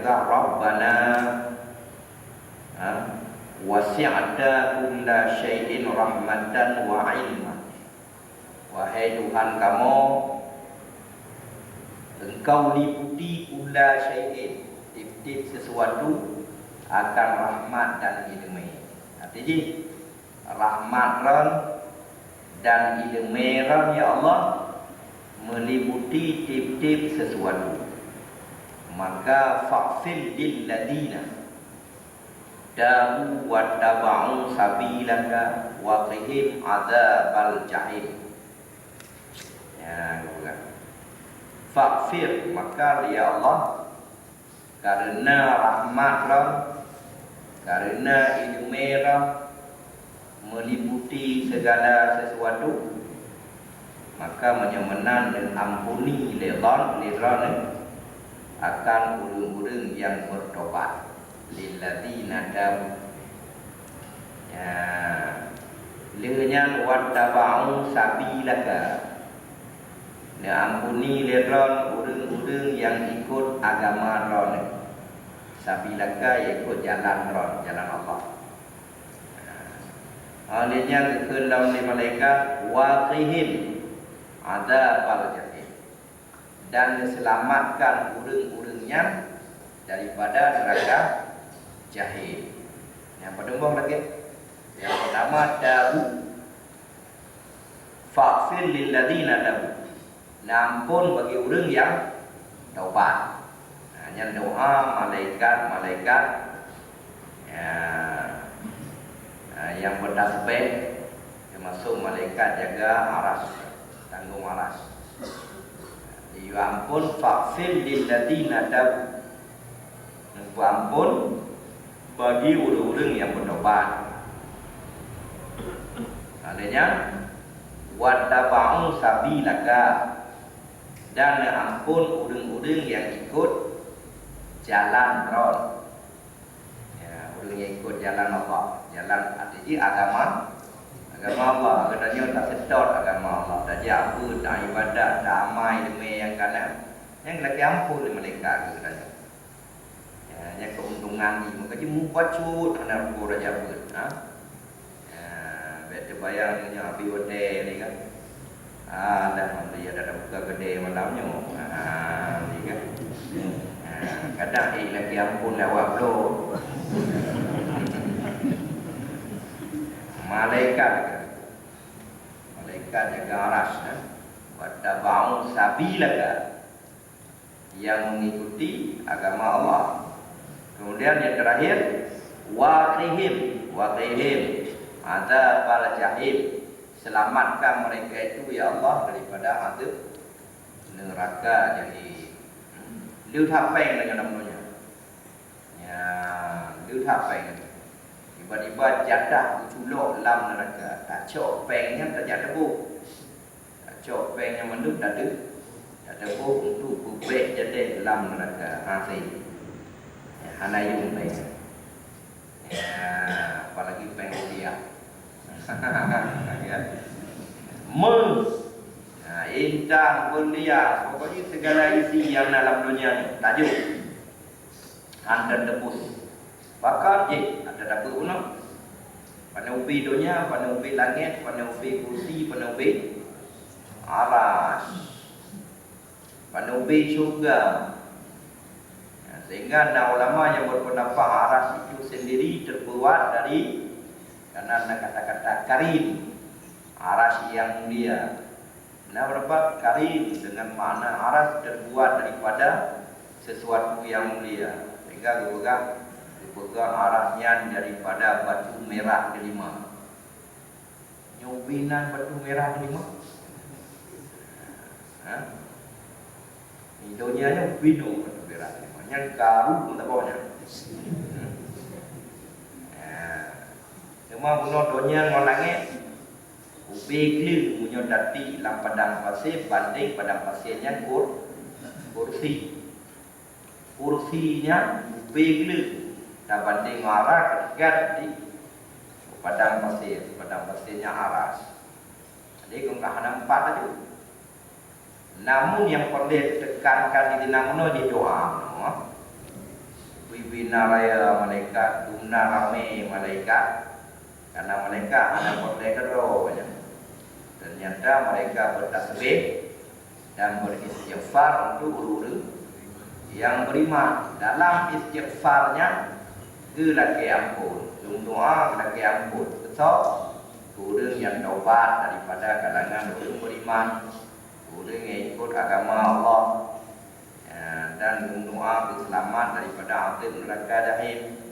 juga Rabbana wasi'ta kulla syai'in rahmatan wa ilma. Wahai Tuhan kamu, Engkau liputi kulla syai'in, tiap-tiap sesuatu akan rahmat dan ilmu. Artinya rahmat ran dan ilmu ran ya Allah meliputi tiap-tiap sesuatu. Maka fa'fil lil ladina dahu wa taba'u sabilaka wa qihim adzabal jahim. Ya, bukan. Fa'fir, maka ya Allah karena rahmat ram, karena ilmu ram meliputi segala sesuatu, maka menyemenan dan ampuni liran akan urung-urung yang bertobat. Lilladzina tabu, ya, lirnya wattaba'u sabilaka, ya, ampuni liran urung-urung yang ikut agama ron. Sabilaka ikut jalan ron, jalan Allah. Alihnya kehendam ni malaikat waqihim adzabal jahim, dan diselamatkan urung-urungnya daripada neraka jahim. Yang pertama lagi, yang pertama tabu, fa'fir lil ladina tabu, ampun bagi orang yang taubat. Hanya doa malaikat ya, yang bertasbih, termasuk malaikat jaga aras, tanggung aras. Ya ampun fa'fir lil ladina tabu, ampun bagi orang-orang yang bertobat. Adanya wattaba'u sabilaka, dan ampun orang-orang yang ikut jalan ron. Ya, orang yang ikut jalan Allah, jalan artinya agama Allah. Katanya tak sedot agama Allah, tak apa, tak ibadat, tak amal demi yang kanan, yang lagi ampun mereka katanya. Yang keuntungan ni maka dia mupacut anak ruko raja pun betul bayarnya api hotel ni kan dah dia dah buka kedai malamnya ni kan kadang lagi ampun lawak lo malaikat jaga aras wattaba'u sabilaka, yang mengikuti agama Allah. Kemudian yang terakhir waqihim adzabal jahim, selamatkan mereka itu ya Allah daripada azab neraka jahim. Liu thapeng dengan namanya. Ya, liu thapeng. Tiba-tiba jadah culok lam neraka. Tak cok pengnya tak jatuh bu. Tak cok pengnya menduk tak ada bu untuk kubek jadi lam neraka. Asih. Hanayung baik. Ya, apalagi pengen dia. Intan belia, pokoknya segala isi yang dalam dunia ni tajuk hantar tebus. Bakar je ada dapat guna. Pada ubi dunia, pada ubi langit, pada ubi kursi, pada ubi aras, pada ubi syurga. Sehingga ulama yang berpendapat aras itu sendiri terbuat dari, karena ada kata-kata karim, aras yang mulia. Nah, berapa karim dengan makna aras terbuat daripada sesuatu yang mulia. Sehingga dipegang arasnya daripada batu merah delima. Nyubinan batu merah delima. Dunianya binu batu merah delima. Yang karu pun tak bawanya. Cuma bunuh dunia ngolangnya ubi klir punya dati dalam padang pasir banding padang pasirnya kursinya ubi klir dan banding arah ketika di padang pasirnya aras. Jadi kau tak nampak tadi. Namun yang perlu ditekankan di namun di doa. Wibina raya malaikat, dumna rame malaikat. Karena malaikat anak kota kedua. Ternyata mereka bertasbih dan beristighfar untuk guru yang beriman. Dalam istighfarnya lagi ampun, doa lagi ampun. Betul? Guru yang taubat daripada kalangan guru beriman, guru yang ikut agama Allah, dan doa selamat daripada api neraka jahim.